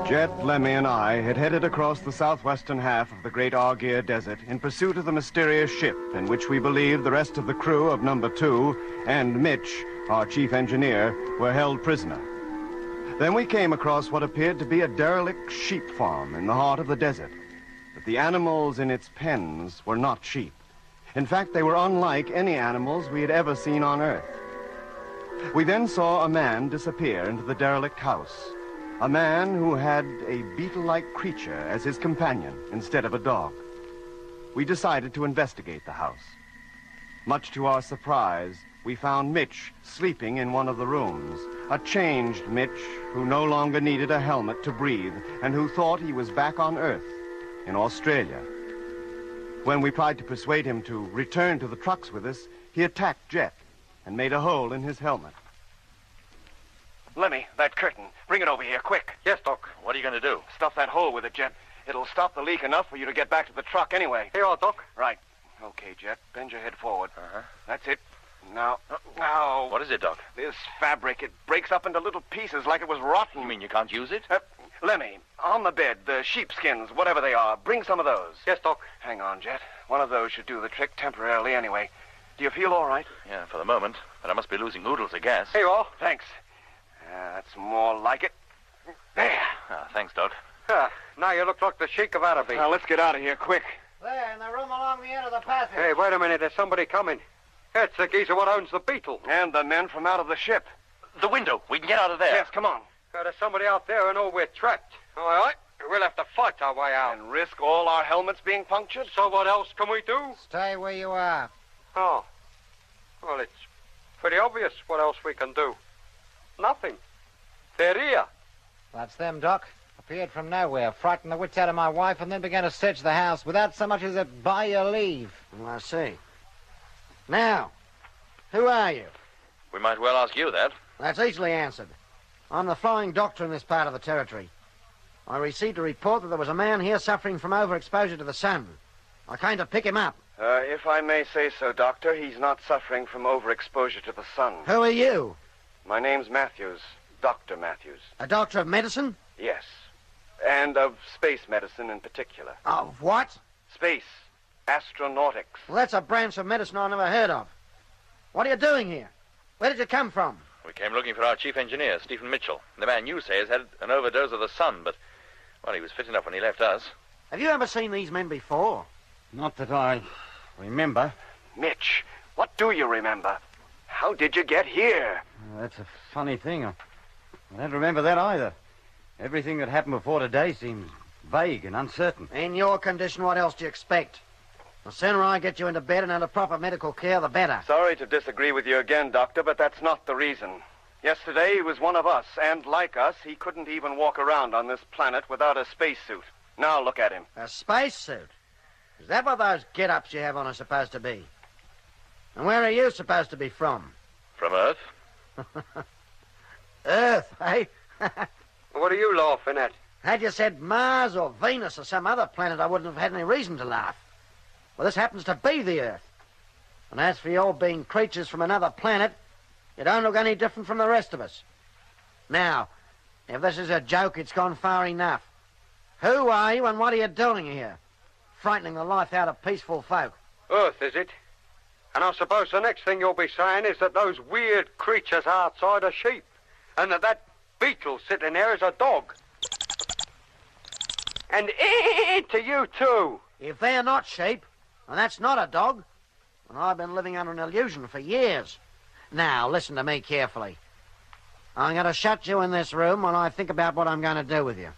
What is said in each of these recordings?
Jet, Lemmy, and I had headed across the southwestern half of the Great Argier Desert in pursuit of the mysterious ship in which we believed the rest of the crew of Number 2 and Mitch, our chief engineer, were held prisoner. Then we came across what appeared to be a derelict sheep farm in the heart of the desert. But the animals in its pens were not sheep. In fact, they were unlike any animals we had ever seen on Earth. We then saw a man disappear into the derelict house. A man who had a beetle-like creature as his companion instead of a dog. We decided to investigate the house. Much to our surprise, we found Mitch sleeping in one of the rooms. A changed Mitch who no longer needed a helmet to breathe and who thought he was back on Earth, in Australia. When we tried to persuade him to return to the trucks with us, he attacked Jet and made a hole in his helmet. Lemmy, that curtain. Bring it over here, quick. Yes, Doc. What are you going to do? Stuff that hole with it, Jet. It'll stop the leak enough for you to get back to the truck anyway. Here you are, Doc. Right. Okay, Jet. Bend your head forward. Uh-huh. That's it. Now. What is it, Doc? This fabric, it breaks up into little pieces like it was rotten. You mean you can't use it? Lemmy, on the bed, the sheepskins, whatever they are, bring some of those. Yes, Doc. Hang on, Jet. One of those should do the trick temporarily anyway. Do you feel all right? Yeah, for the moment. But I must be losing oodles of gas. Here you are. Thanks. That's more like it. There. Thanks, Doc. Now you look like the Sheik of Araby. Now, let's get out of here, quick. There, in the room along the end of the passage. Hey, wait a minute. There's somebody coming. It's the geezer what owns the Beetle. And the men from out of the ship. The window. We can get out of there. Yes, come on. There's somebody out there and we're trapped. All right. We'll have to fight our way out. And risk all our helmets being punctured? So what else can we do? Stay where you are. Oh. Well, it's pretty obvious what else we can do. Nothing. They're here. That's them, Doc. Appeared from nowhere, frightened the wits out of my wife, and then began to search the house without so much as a by your leave. I see. Now, who are you? We might well ask you that. That's easily answered. I'm the flying doctor in this part of the territory. I received a report that there was a man here suffering from overexposure to the sun. I came to pick him up. If I may say so, Doctor, he's not suffering from overexposure to the sun. Who are you? My name's Matthews. Dr. Matthews. A doctor of medicine? Yes. And of space medicine in particular. Of what? Space. Astronautics. Well, that's a branch of medicine I never heard of. What are you doing here? Where did you come from? We came looking for our chief engineer, Stephen Mitchell. The man you say has had an overdose of the sun, but, well, he was fit enough when he left us. Have you ever seen these men before? Not that I remember. Mitch, what do you remember? How did you get here? That's a funny thing. I don't remember that either. Everything that happened before today seems vague and uncertain. In your condition, what else do you expect? The sooner I get you into bed and under proper medical care, the better. Sorry to disagree with you again, Doctor, but that's not the reason. Yesterday, he was one of us, and like us, he couldn't even walk around on this planet without a spacesuit. Now look at him. A spacesuit? Is that what those get-ups you have on are supposed to be? And where are you supposed to be from? From Earth? Earth, eh? What are you laughing at? Had you said Mars or Venus or some other planet, I wouldn't have had any reason to laugh. Well, this happens to be the Earth. And as for your being creatures from another planet, you don't look any different from the rest of us. Now, if this is a joke, it's gone far enough. Who are you and what are you doing here? Frightening the life out of peaceful folk. Earth, is it? And I suppose the next thing you'll be saying is that those weird creatures outside are sheep, and that beetle sitting there is a dog. And to you, too. If they're not sheep, and that's not a dog, then I've been living under an illusion for years. Now, listen to me carefully. I'm going to shut you in this room while I think about what I'm going to do with you.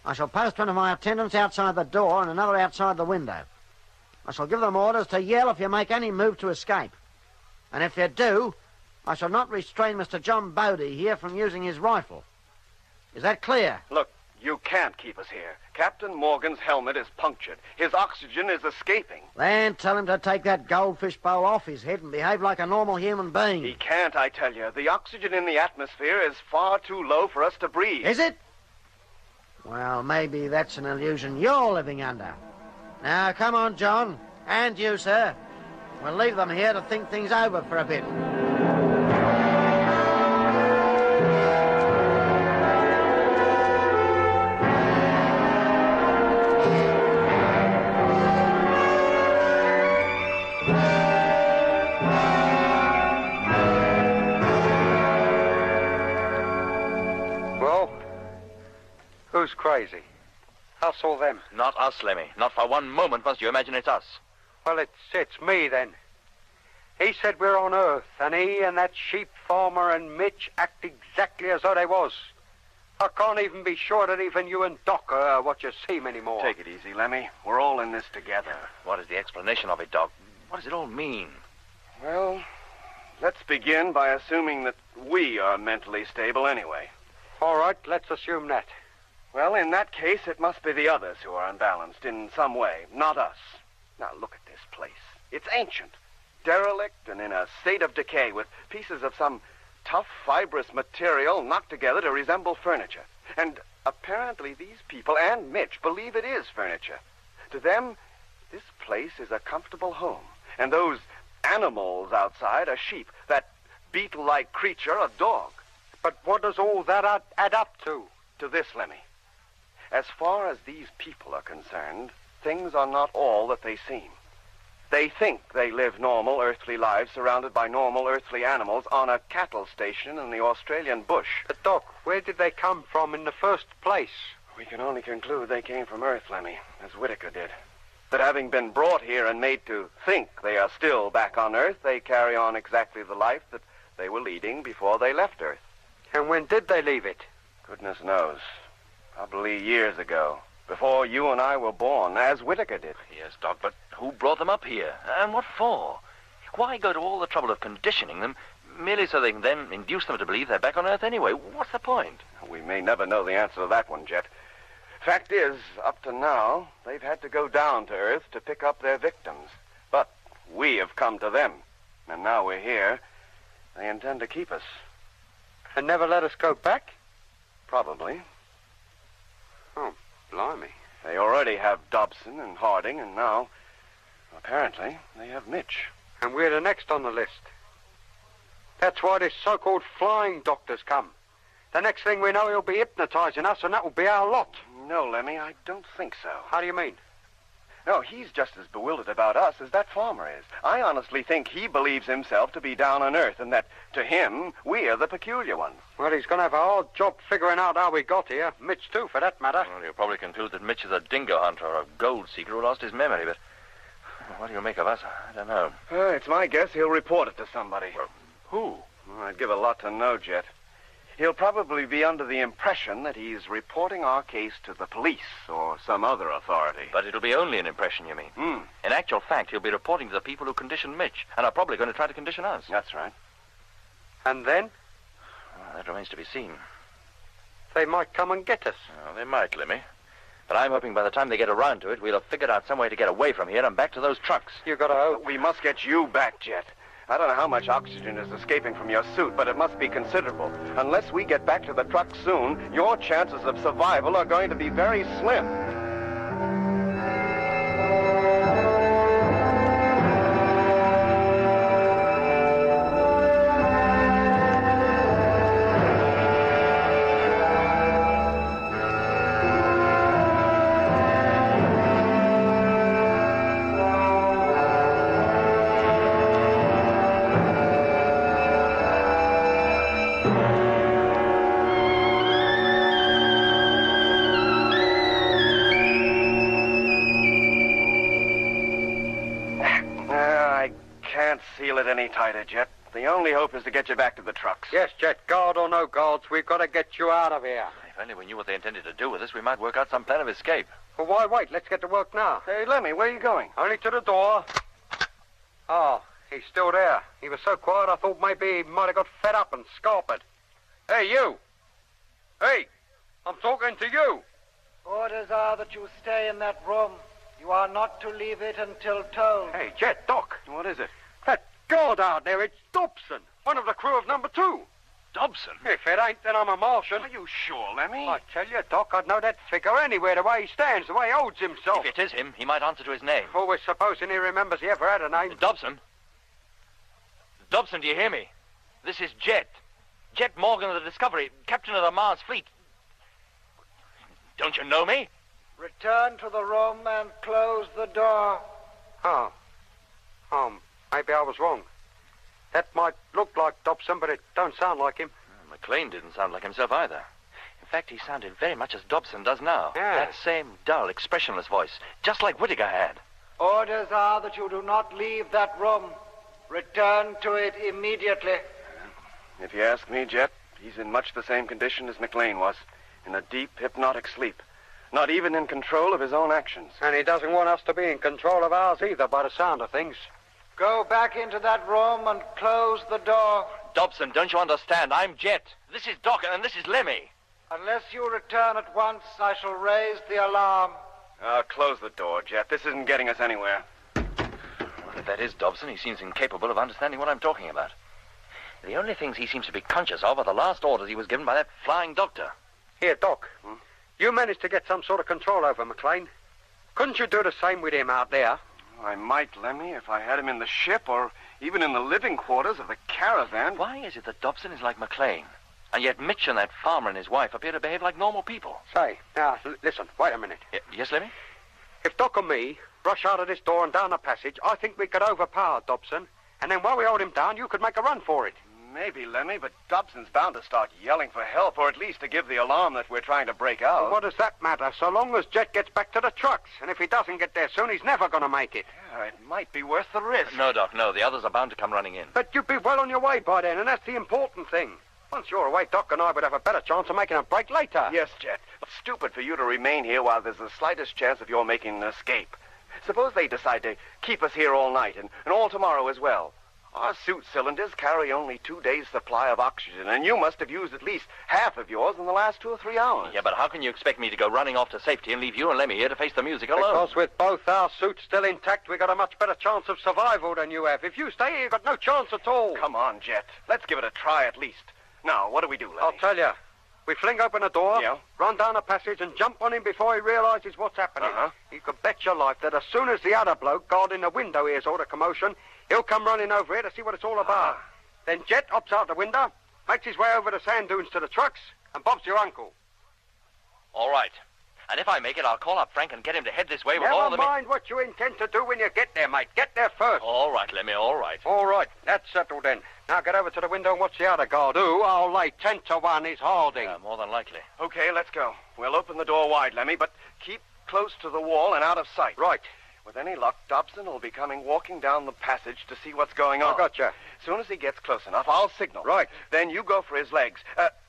I shall post one of my attendants outside the door and another outside the window. I shall give them orders to yell if you make any move to escape. And if you do, I shall not restrain Mr. John Bodie here from using his rifle. Is that clear? Look, you can't keep us here. Captain Morgan's helmet is punctured. His oxygen is escaping. Then tell him to take that goldfish bowl off his head and behave like a normal human being. He can't, I tell you. The oxygen in the atmosphere is far too low for us to breathe. Is it? Well, maybe that's an illusion you're living under. Now, come on, John. And you, sir. We'll leave them here to think things over for a bit. Who's crazy? Us or them? Not us, Lemmy. Not for one moment must you imagine it's us. Well, it's me, then. He said we're on Earth, and he and that sheep farmer and Mitch act exactly as though they was. I can't even be sure that even you and Doc are what you seem anymore. Take it easy, Lemmy. We're all in this together. What is the explanation of it, Doc? What does it all mean? Well, let's begin by assuming that we are mentally stable anyway. All right, let's assume that. Well, in that case, it must be the others who are unbalanced in some way, not us. Now, look at this place. It's ancient, derelict, and in a state of decay, with pieces of some tough, fibrous material knocked together to resemble furniture. And apparently these people and Mitch believe it is furniture. To them, this place is a comfortable home. And those animals outside are sheep. That beetle-like creature, a dog. But what does all that add up to? To this, Lemmy. As far as these people are concerned, things are not all that they seem. They think they live normal earthly lives surrounded by normal earthly animals on a cattle station in the Australian bush. But, Doc, where did they come from in the first place? We can only conclude they came from Earth, Lemmy, as Whitaker did. That having been brought here and made to think they are still back on Earth, they carry on exactly the life that they were leading before they left Earth. And when did they leave it? Goodness knows. Probably years ago. Before you and I were born, as Whitaker did. Yes, Doc, but who brought them up here? And what for? Why go to all the trouble of conditioning them merely so they can then induce them to believe they're back on Earth anyway? What's the point? We may never know the answer to that one, Jet. Fact is, up to now, they've had to go down to Earth to pick up their victims. But we have come to them. And now we're here. They intend to keep us. And never let us go back? Probably. Oh, blimey. They already have Dobson and Harding, and now, apparently, they have Mitch. And we're the next on the list. That's why this so-called flying doctor's come. The next thing we know, he'll be hypnotizing us, and that will be our lot. No, Lemmy, I don't think so. How do you mean? No, he's just as bewildered about us as that farmer is. I honestly think he believes himself to be down on Earth, and that, to him, we are the peculiar ones. Well, he's going to have a hard job figuring out how we got here. Mitch, too, for that matter. Well, you'll probably conclude that Mitch is a dingo hunter or a gold seeker who lost his memory, but what do you make of us? I don't know. It's my guess he'll report it to somebody. Well, who? Well, I'd give a lot to know, Jet. He'll probably be under the impression that he's reporting our case to the police or some other authority. But it'll be only an impression, you mean? In actual fact, he'll be reporting to the people who conditioned Mitch, and are probably going to try to condition us. That's right. And then? Well, that remains to be seen. They might come and get us. Well, they might, Lemmy. But I'm hoping by the time they get around to it, we'll have figured out some way to get away from here and back to those trucks. You got to hope. We must get you back, Jet. I don't know how much oxygen is escaping from your suit, but it must be considerable. Unless we get back to the truck soon, your chances of survival are going to be very slim. Seal it any tighter, Jet. The only hope is to get you back to the trucks. Yes, Jet, guard or no guards, we've got to get you out of here. If only we knew what they intended to do with us, we might work out some plan of escape. Well, why wait? Let's get to work now. Hey, Lemmy, where are you going? Only to the door. Oh, he's still there. He was so quiet I thought maybe he might have got fed up and scarpered. Hey, you! Hey! I'm talking to you! Orders are that you stay in that room. You are not to leave it until told. Hey, Jet, Doc. What is it? That guard out there, it's Dobson, one of the crew of number 2. Dobson? If it ain't, then I'm a Martian. Are you sure, Lemmy? I tell you, Doc, I'd know that figure anywhere, the way he stands, the way he holds himself. If it is him, he might answer to his name. Always supposing he remembers he ever had a name. Dobson? Dobson, do you hear me? This is Jet. Jet Morgan of the Discovery, captain of the Mars fleet. Don't you know me? Return to the room and close the door. Oh, maybe I was wrong. That might look like Dobson, but it don't sound like him. McLean didn't sound like himself either. In In fact, he sounded very much as Dobson does now. Yeah. That same dull, expressionless voice, just like Whittaker had. Orders are that you do not leave that room. Return to it immediately. If you ask me, Jet, he's in much the same condition as McLean was, in a deep, hypnotic sleep. Not even in control of his own actions. And he doesn't want us to be in control of ours either, by the sound of things. Go back into that room and close the door. Dobson, don't you understand? I'm Jet. This is Doc, and this is Lemmy. Unless you return at once, I shall raise the alarm. Close the door, Jet. This isn't getting us anywhere. Well, if that is Dobson, he seems incapable of understanding what I'm talking about. The only things he seems to be conscious of are the last orders he was given by that flying doctor. Here, Doc. You managed to get some sort of control over McLean. Couldn't you do the same with him out there? I might, Lemmy, if I had him in the ship or even in the living quarters of the caravan. Why is it that Dobson is like McLean, and yet Mitch and that farmer and his wife appear to behave like normal people? Say, now, listen, wait a minute. Yes, Lemmy? If Doc and me rush out of this door and down the passage, I think we could overpower Dobson. And then while we hold him down, you could make a run for it. Maybe, Lemmy, but Dobson's bound to start yelling for help, or at least to give the alarm that we're trying to break out. Well, what does that matter, so long as Jet gets back to the trucks? And if he doesn't get there soon, he's never going to make it. Yeah, it might be worth the risk. No, Doc, no. The others are bound to come running in. But you'd be well on your way by then, and that's the important thing. Once you're away, Doc and I would have a better chance of making a break later. Yes, Jet. But stupid for you to remain here while there's the slightest chance of your making an escape. Suppose they decide to keep us here all night and all tomorrow as well. Our suit cylinders carry only 2 days' supply of oxygen, and you must have used at least half of yours in the last 2 or 3 hours. Yeah, but how can you expect me to go running off to safety and leave you and Lemmy here to face the music alone? Because with both our suits still intact, we got a much better chance of survival than you have. If you stay here, you've got no chance at all. Come on, Jet. Let's give it a try at least. Now, what do we do, Lemmy? I'll tell you. We fling open the door, Yeah. run down the passage, and jump on him before he realizes what's happening. Uh-huh. You could bet your life that as soon as the other bloke guarding the window hears all the commotion, he'll come running over here to see what it's all about. Then Jet hops out the window, makes his way over the sand dunes to the trucks, and bobs your uncle. All right. And if I make it, I'll call up Frank and get him to head this way with all Never the... mind what you intend to do when you get there, mate. Get there first. All right, Lemmy, all right. All right, that's settled then. Now get over to the window and watch the other guard, who I'll lay 10 to 1 is holding. Yeah, more than likely. Okay, let's go. We'll open the door wide, Lemmy, but keep close to the wall and out of sight. Right. With any luck, Dobson will be coming walking down the passage to see what's going on. I gotcha. As soon as he gets close enough, I'll signal. Right. Then you go for his legs.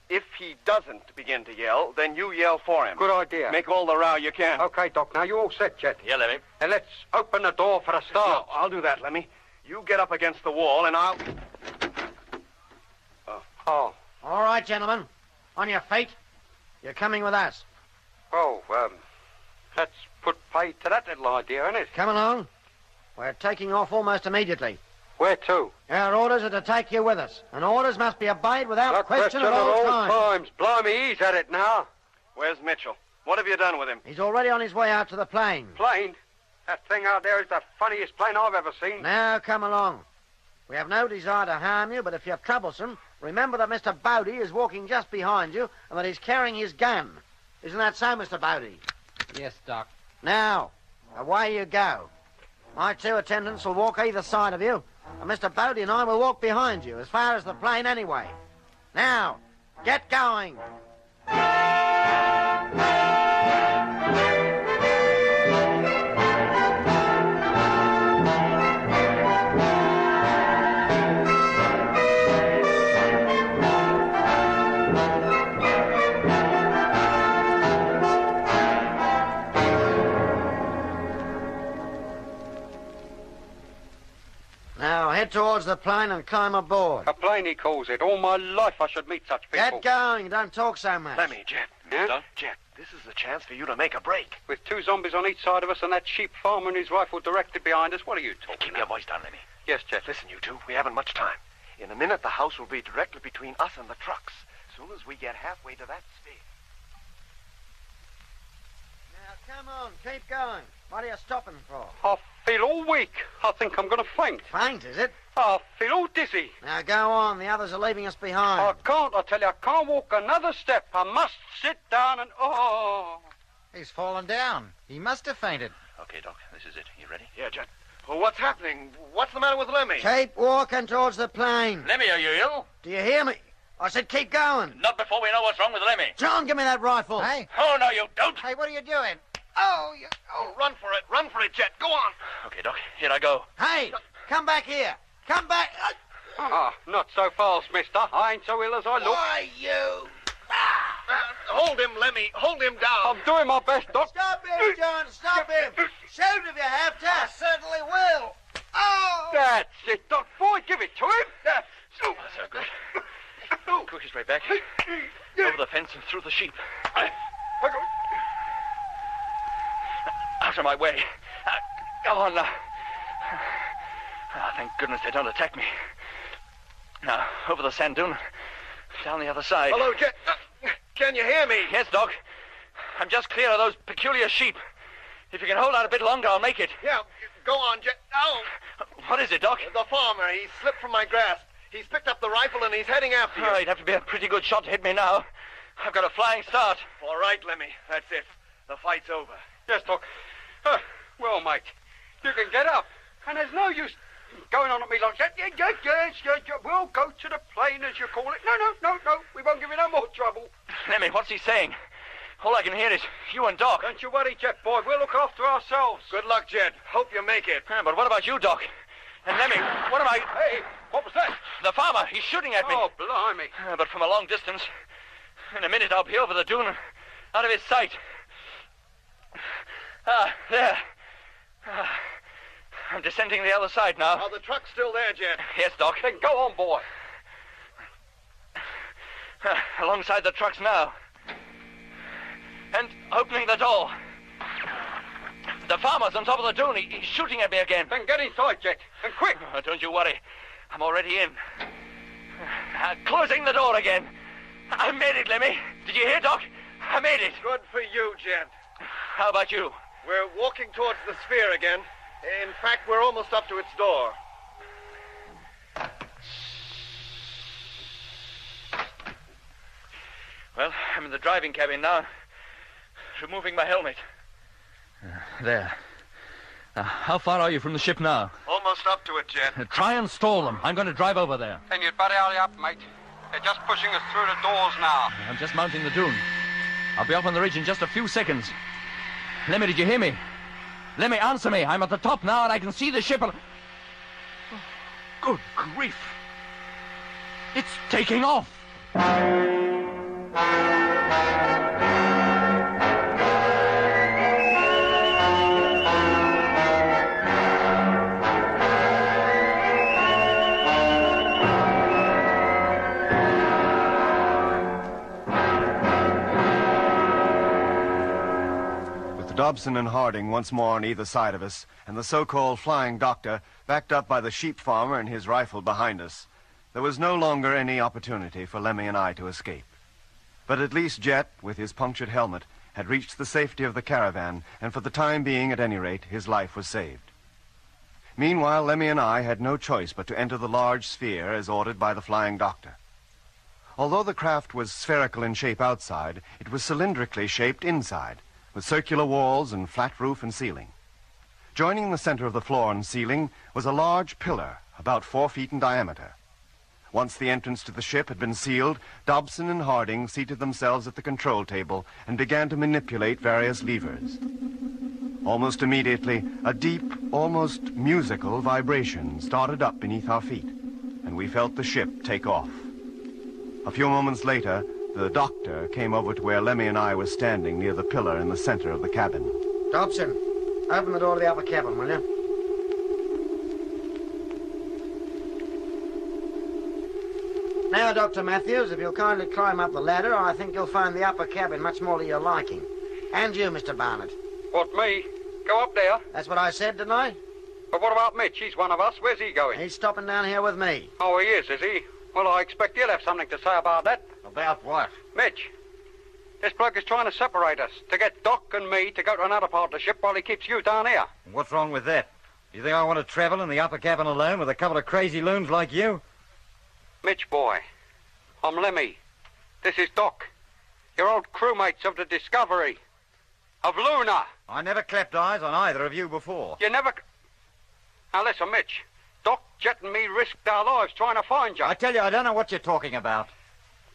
If he doesn't begin to yell, then you yell for him. Good idea. Make all the row you can. Okay, Doc, now you all set, Jet. Yeah, Lemmy. And let's open the door for the No, start. I'll do that, Lemmy. You get up against the wall, and I'll... Oh. All right, gentlemen. On your feet. You're coming with us. Oh, let's put pay to that little idea, isn't it? Come along. We're taking off almost immediately. Where to? Our orders are to take you with us, and orders must be obeyed without No question at all times. Blimey, he's at it now. Where's Mitchell? What have you done with him? He's already on his way out to the plane. Plane? That thing out there is the funniest plane I've ever seen. Now, come along. We have no desire to harm you, but if you're troublesome, remember that Mr. Bodie is walking just behind you and that he's carrying his gun. Isn't that so, Mr. Bodie? Yes, Doc. Now, away you go. My 2 attendants will walk either side of you, and Mr. Bodie and I will walk behind you, as far as the plane anyway. Now, get going. Now, head towards the plane and climb aboard. A plane, he calls it. All my life I should meet such people. Get going. Don't talk so much. Lemmy, Jet. Yeah? Jet, this is the chance for you to make a break. With 2 zombies on each side of us and that sheep farmer and his rifle directed behind us, what are you talking Keep about? your voice down, Lemmy. Yes, Jet. Listen, you two, we haven't much time. In a minute, the house will be directly between us and the trucks. As soon as we get halfway to that sphere. Now, come on. Keep going. What are you stopping for? I feel all weak. I think I'm going to faint. Faint, is it? I feel all dizzy. Now, go on. The others are leaving us behind. I can't, I tell you, I can't walk another step. I must sit down and... Oh. He's fallen down. He must have fainted. Okay, Doc, this is it. You ready? Yeah, Jet. Well, what's happening? What's the matter with Lemmy? Keep walking towards the plane. Lemmy, are you ill? Do you hear me? I said keep going. Not before we know what's wrong with Lemmy. John, give me that rifle. Hey, Oh, no, you don't. hey, what are you doing? Oh, run for it. Run for it, Jet. Go on. Okay, Doc, here I go. Hey, come back here. Come back. Ah, not so fast, mister. I ain't so ill as I look. Why, you? Hold him, Lemmy. Hold him down. I'm doing my best, Doc. Stop him, John. Stop him. Shoot if you have to. I certainly will. Oh! That's it, Doc. Boy, give it to him. That's so good. Quick, straight back. Over the fence and through the sheep. Out of my way. Go on now. Thank goodness they don't attack me. Now, over the sand dune, down the other side. Hello, Jet. Can you hear me? Yes, Doc. I'm just clear of those peculiar sheep. If you can hold out a bit longer, I'll make it. Yeah, go on, Jet. Oh, What is it, Doc? the farmer. He slipped from my grasp. He's picked up the rifle and he's heading after you. Oh, he'd have to be a pretty good shot to hit me now. I've got a flying start. All right, Lemmy. That's it. The fight's over. Yes, Doc. Well, mate, you can get up. And there's no use going on at me like that. Yes. We'll go to the plane, as you call it. No. We won't give you no more trouble. Lemmy, what's he saying? All I can hear is you and Doc. Don't you worry, Jet boy. We'll look after ourselves. Good luck, Jet. Hope you make it. But what about you, Doc? And Lemmy, what am I... Hey, what was that? The farmer, he's shooting at me. Oh, blimey. But from a long distance. In a minute, I'll be over the dune, out of his sight. There. I'm descending the other side now. Oh, the truck's still there, Jet. Yes, Doc. Then go on, boy. Alongside the trucks now. And opening the door. The farmer's on top of the dune. He's shooting at me again. Then get inside, Jet. And quick. Oh, don't you worry. I'm already in. Closing the door again. I made it, Lemmy. Did you hear, Doc? I made it. Good for you, Jet. How about you? We're walking towards the sphere again. In fact, we're almost up to its door. Well, I'm in the driving cabin now. Removing my helmet. There. How far are you from the ship now? Almost up to it, Jet. Try and stall them. I'm going to drive over there. Then you'd better hurry up, mate. They're just pushing us through the doors now. I'm just mounting the dune. I'll be up on the ridge in just a few seconds. Lemmy, did you hear me? Lemmy, answer me. I'm at the top now and I can see the ship. Good grief. It's taking off. Dobson and Harding once more on either side of us, and the so-called flying doctor backed up by the sheep farmer and his rifle behind us. There was no longer any opportunity for Lemmy and I to escape. But at least Jet, with his punctured helmet, had reached the safety of the caravan, and for the time being, at any rate, his life was saved. Meanwhile, Lemmy and I had no choice but to enter the large sphere as ordered by the flying doctor. Although the craft was spherical in shape outside, it was cylindrically shaped inside, with circular walls and flat roof and ceiling. Joining the center of the floor and ceiling was a large pillar, about 4 feet in diameter. Once the entrance to the ship had been sealed, Dobson and Harding seated themselves at the control table and began to manipulate various levers. Almost immediately, a deep, almost musical vibration started up beneath our feet, and we felt the ship take off. A few moments later, the doctor came over to where Lemmy and I were standing near the pillar in the center of the cabin. Dobson, open the door to the upper cabin, will you? Now, Dr. Matthews, if you'll kindly climb up the ladder, I think you'll find the upper cabin much more to your liking. And you, Mr. Barnett. What, me? Go up there? That's what I said, didn't I? But what about Mitch? He's one of us. Where's he going? He's stopping down here with me. Oh, he is he? Well, I expect he'll have something to say about that. About what? Mitch, this bloke is trying to separate us, to get Doc and me to go to another part of the ship while he keeps you down here. What's wrong with that? You think I want to travel in the upper cabin alone with a couple of crazy loons like you? Mitch, boy, I'm Lemmy. This is Doc. Your old crewmates of the Discovery. Of Luna. I never clapped eyes on either of you before. You never... Now, listen, Mitch. Doc, Jet, and me risked our lives trying to find you. I tell you, I don't know what you're talking about.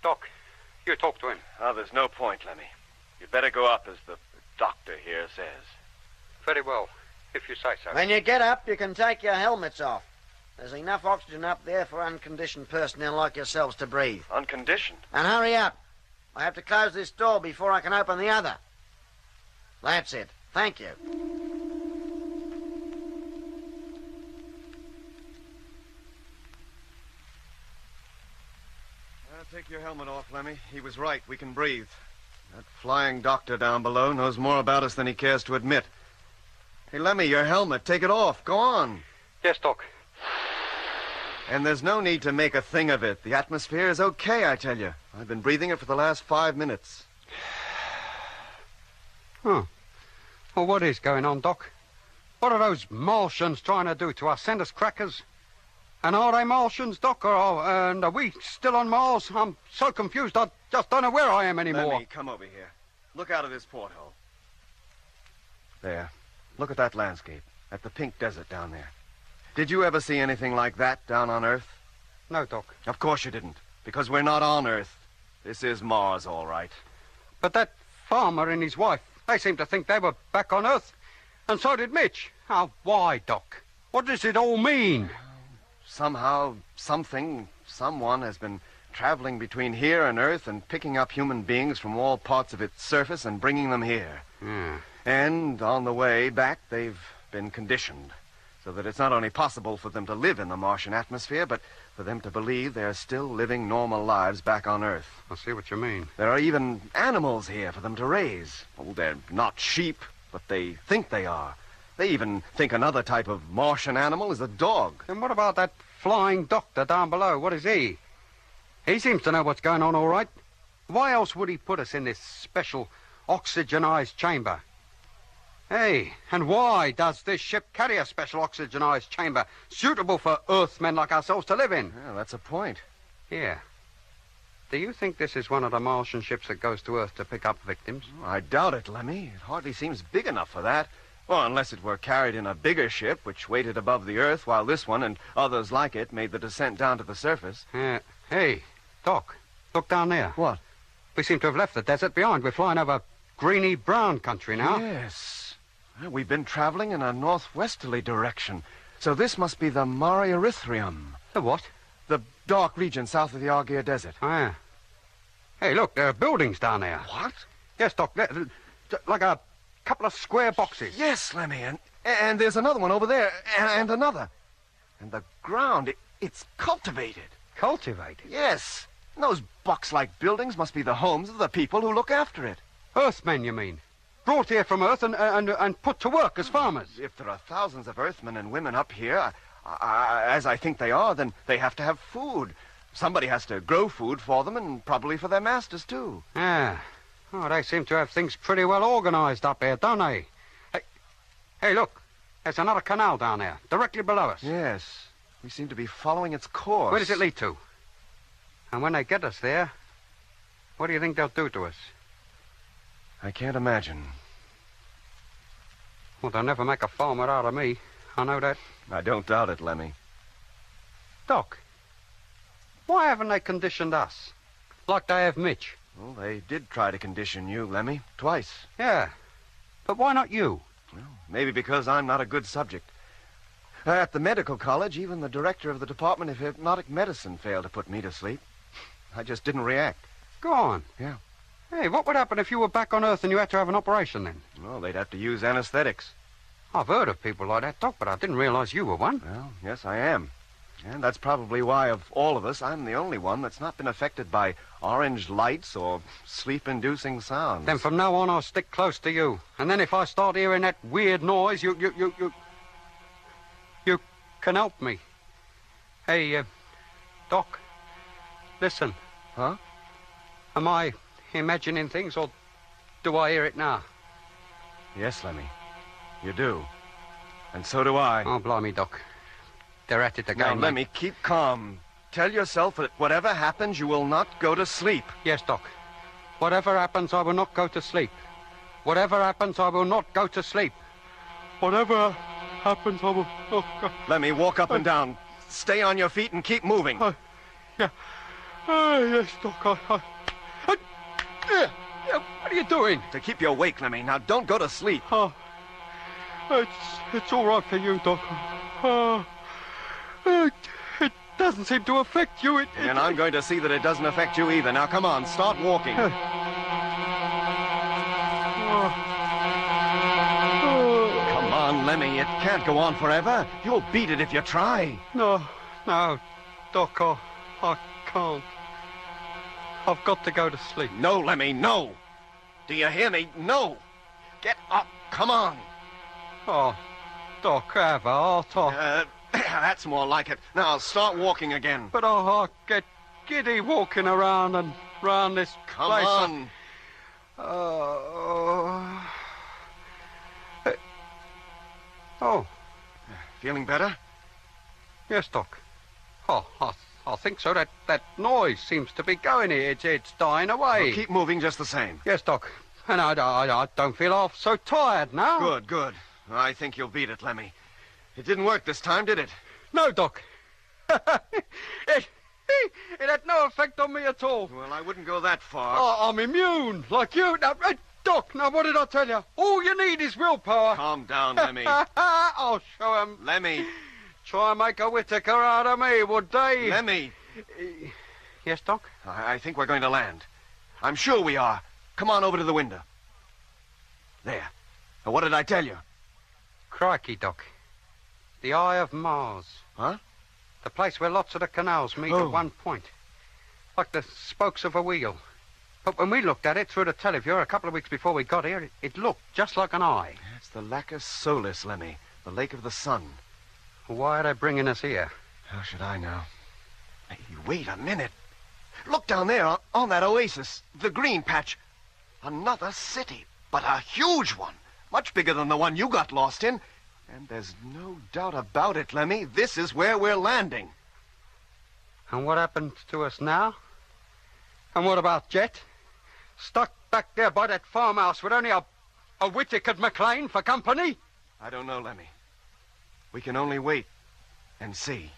Doc, you talk to him. Oh, there's no point, Lemmy. You'd better go up, as the doctor here says. Very well, if you say so. When you get up, you can take your helmets off. There's enough oxygen up there for unconditioned personnel like yourselves to breathe. Unconditioned? And hurry up. I have to close this door before I can open the other. That's it. Thank you. Take your helmet off, Lemmy. He was right. We can breathe. That flying doctor down below knows more about us than he cares to admit. Hey, Lemmy, your helmet. Take it off. Go on. Yes, Doc. And there's no need to make a thing of it. The atmosphere is okay, I tell you. I've been breathing it for the last 5 minutes. Huh. Well, what is going on, Doc? What are those Martians trying to do to us? Send us crackers? And are they Martians, Doc, and are we still on Mars? I'm so confused, I just don't know where I am anymore. Lemmy, come over here. Look out of this porthole. There. Look at that landscape, at the pink desert down there. Did you ever see anything like that down on Earth? No, Doc. Of course you didn't, because we're not on Earth. This is Mars, all right. But that farmer and his wife, they seem to think they were back on Earth, and so did Mitch. Now, why, Doc? What does it all mean? Somehow, someone has been traveling between here and Earth and picking up human beings from all parts of its surface and bringing them here. And on the way back, they've been conditioned so that it's not only possible for them to live in the Martian atmosphere, but for them to believe they're still living normal lives back on Earth. I see what you mean. There are even animals here for them to raise. Oh, they're not sheep, but they think they are. They even think another type of Martian animal is a dog. And what about that flying doctor down below? What is he? He seems to know what's going on all right. Why else would he put us in this special oxygenized chamber? Hey, and why does this ship carry a special oxygenized chamber suitable for Earthmen like ourselves to live in? Yeah, that's a point. Here. Do you think this is one of the Martian ships that goes to Earth to pick up victims? I doubt it, Lemmy. It hardly seems big enough for that. Well, unless it were carried in a bigger ship, which waited above the Earth while this one and others like it made the descent down to the surface. Hey, Doc, look down there. What? We seem to have left the desert behind. We're flying over greeny brown country now. Yes. Well, we've been traveling in a northwesterly direction. So this must be the Mare Erythraeum. The what? The dark region south of the Argyre Desert. Oh, yeah. Hey, look, there are buildings down there. What? Yes, Doc, like a couple of square boxes. Yes, Lemmy, and there's another one over there, and another. And the ground, it's cultivated. Cultivated? Yes. And those box-like buildings must be the homes of the people who look after it. Earthmen, you mean? Brought here from Earth and put to work as farmers. If there are thousands of Earthmen and women up here, as I think they are, then they have to have food. Somebody has to grow food for them, and probably for their masters, too. Yeah. Oh, they seem to have things pretty well organized up here, don't they? Hey, look. There's another canal down there, directly below us. Yes. We seem to be following its course. Where does it lead to? And when they get us there, what do you think they'll do to us? I can't imagine. Well, they'll never make a farmer out of me. I know that. I don't doubt it, Lemmy. Doc, why haven't they conditioned us? Like they have Mitch. Well, they did try to condition you, Lemmy, twice. Yeah, but why not you? Well, maybe because I'm not a good subject. At the medical college, even the director of the Department of Hypnotic Medicine failed to put me to sleep. I just didn't react. Go on. Yeah. Hey, what would happen if you were back on Earth and you had to have an operation then? Well, they'd have to use anesthetics. I've heard of people like that, Doc, but I didn't realize you were one. Well, yes, I am. And that's probably why, of all of us, I'm the only one that's not been affected by orange lights or sleep-inducing sounds. Then from now on, I'll stick close to you. And then if I start hearing that weird noise, you can help me. Hey, Doc, listen. Huh? Am I imagining things, or do I hear it now? Yes, Lemmy. You do. And so do I. Oh, blimey, Doc. They're at it again. Now, Lemmy, keep calm. Tell yourself that whatever happens, you will not go to sleep. Yes, Doc. Whatever happens, I will not go to sleep. Whatever happens, I will not go to sleep. Whatever happens, I will not go... Lemmy, walk up and down. Stay on your feet and keep moving. Yeah. Yes, Doc. What are you doing? To keep you awake, Lemmy. Now, don't go to sleep. It's all right for you, Doc. It doesn't seem to affect you. And I'm going to see that it doesn't affect you either. Now, come on, start walking. Come on, Lemmy. It can't go on forever. You'll beat it if you try. No, Doc, I can't. I've got to go to sleep. No, Lemmy, no. Do you hear me? No. Get up. Come on. Oh, Doc, have a heart. That's more like it. Now, start walking again. But I get giddy walking around and round this Come place. on. Oh. Feeling better? Yes, Doc. Oh, I think so. That noise seems to be going here. It's dying away. Well, keep moving just the same. Yes, Doc. And I don't feel half so tired now. Good. I think you'll beat it, Lemmy. It didn't work this time, did it? No, Doc. it had no effect on me at all. Well, I wouldn't go that far. Oh, I'm immune, like you. Now, Doc, now what did I tell you? All you need is willpower. Calm down, Lemmy. I'll show 'em. Lemmy. Try and make a Whittaker out of me, would they? Lemmy. Yes, Doc? I think we're going to land. I'm sure we are. Come on over to the window. There. Now, what did I tell you? Crikey, Doc. The Eye of Mars. Huh? The place where lots of the canals meet at one point. Like the spokes of a wheel. But when we looked at it through the televiewer a couple of weeks before we got here, it looked just like an eye. It's the Lacus Solis, Lemmy. The Lake of the Sun. Why are they bringing us here? How should I know? Hey, wait a minute. Look down there on that oasis. The green patch. Another city, but a huge one. Much bigger than the one you got lost in. And there's no doubt about it, Lemmy. This is where we're landing. And what happens to us now? And what about Jet? Stuck back there by that farmhouse with only a Whittaker McLean for company? I don't know, Lemmy. We can only wait and see.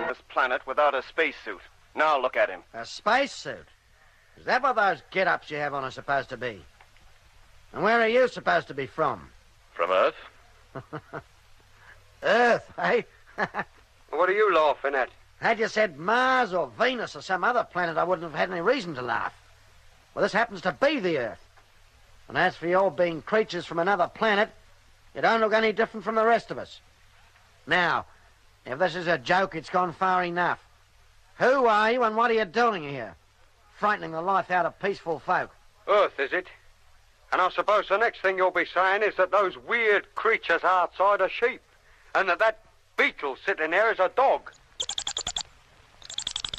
This planet without a spacesuit. Now look at him. A spacesuit? Is that what those get-ups you have on are supposed to be? And where are you supposed to be from? From Earth? Earth, eh? What are you laughing at? Had you said Mars or Venus or some other planet, I wouldn't have had any reason to laugh. Well, this happens to be the Earth. And as for your being creatures from another planet, you don't look any different from the rest of us. Now, if this is a joke, it's gone far enough. Who are you and what are you doing here? Frightening the life out of peaceful folk. Earth, is it? And I suppose the next thing you'll be saying is that those weird creatures outside are sheep, and that beetle sitting there is a dog.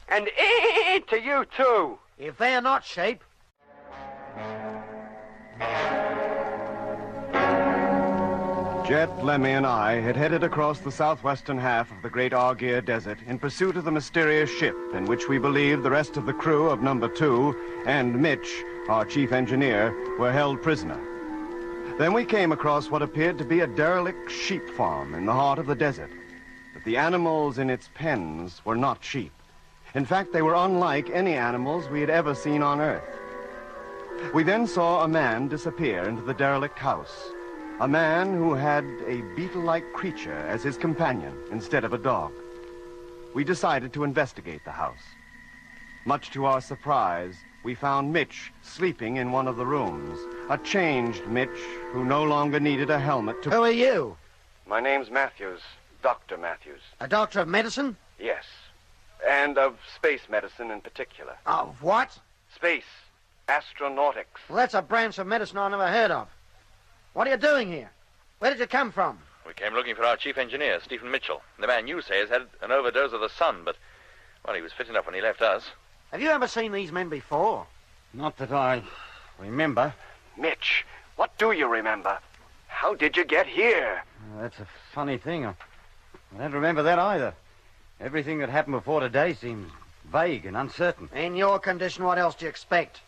And to you, too. If they're not sheep... Jet, Lemmy, and I had headed across the southwestern half of the Great Argier Desert in pursuit of the mysterious ship in which we believed the rest of the crew of number 2 and Mitch, our chief engineer, were held prisoner. Then we came across what appeared to be a derelict sheep farm in the heart of the desert. But the animals in its pens were not sheep. In fact, they were unlike any animals we had ever seen on Earth. We then saw a man disappear into the derelict house. A man who had a beetle-like creature as his companion instead of a dog. We decided to investigate the house. Much to our surprise, we found Mitch sleeping in one of the rooms. A changed Mitch who no longer needed a helmet to... Who are you? My name's Matthews, Dr. Matthews. A doctor of medicine? Yes, and of space medicine in particular. Of what? Space, astronautics. Well, that's a branch of medicine I never heard of. What are you doing here? Where did you come from? We came looking for our chief engineer, Stephen Mitchell. The man you say has had an overdose of the sun, but, well, he was fit enough when he left us. Have you ever seen these men before? Not that I remember. Mitch, what do you remember? How did you get here? That's a funny thing. I don't remember that either. Everything that happened before today seems vague and uncertain. In your condition, what else do you expect?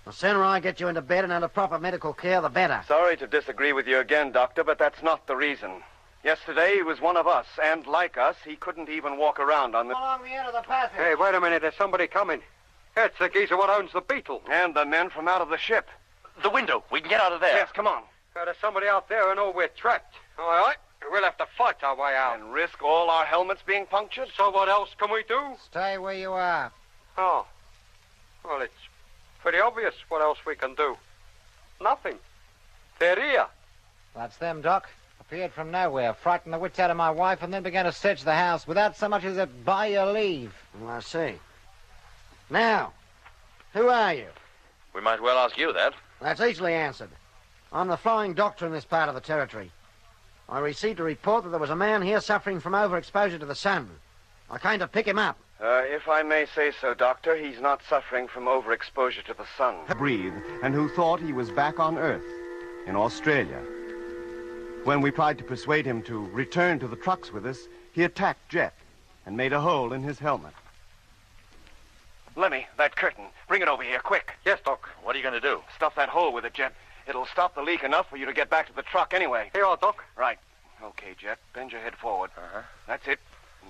The sooner I get you into bed and under proper medical care, the better. Sorry to disagree with you again, Doctor, but that's not the reason. Yesterday, he was one of us, and like us, he couldn't even walk around on the... Along the end of the passage. Hey, wait a minute. There's somebody coming. It's the geezer what owns the Beetle. And the men from out of the ship. The window. We can get out of there. Yes, come on. There's somebody out there who know we're trapped. All right? We'll have to fight our way out. And risk all our helmets being punctured? So what else can we do? Stay where you are. Oh. Well, it's pretty obvious what else we can do. Nothing. They're here. That's them, Doc. Appeared from nowhere, frightened the wits out of my wife, and then began to search the house without so much as a by your leave. Well, I see. Now, who are you? We might well ask you that. That's easily answered. I'm the flying doctor in this part of the territory. I received a report that there was a man here suffering from overexposure to the sun. I came to pick him up. If I may say so, Doctor, he's not suffering from overexposure to the sun. Breathe, and who thought he was back on Earth, in Australia. When we tried to persuade him to return to the trucks with us, he attacked Jet and made a hole in his helmet. Lemmy, that curtain. Bring it over here, quick. Yes, Doc. What are you going to do? Stuff that hole with it, Jet. It'll stop the leak enough for you to get back to the truck anyway. Here you are, Doc. Right. Okay, Jet. Bend your head forward. Uh-huh. That's it.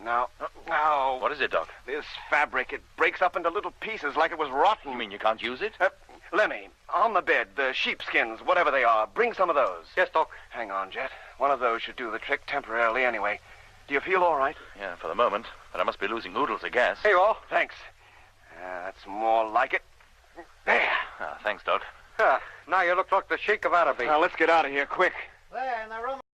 Now. Now. What is it, Doc? This fabric, it breaks up into little pieces like it was rotten. You mean you can't use it? Lemmy, on the bed, the sheepskins, whatever they are, bring some of those. Yes, Doc. Hang on, Jet. One of those should do the trick temporarily anyway. Do you feel all right? Yeah, for the moment. But I must be losing oodles of gas. Here you are. Thanks. That's more like it. There. Thanks, Doc. Now you look like the Sheik of Araby. Now, let's get out of here quick. There, in the room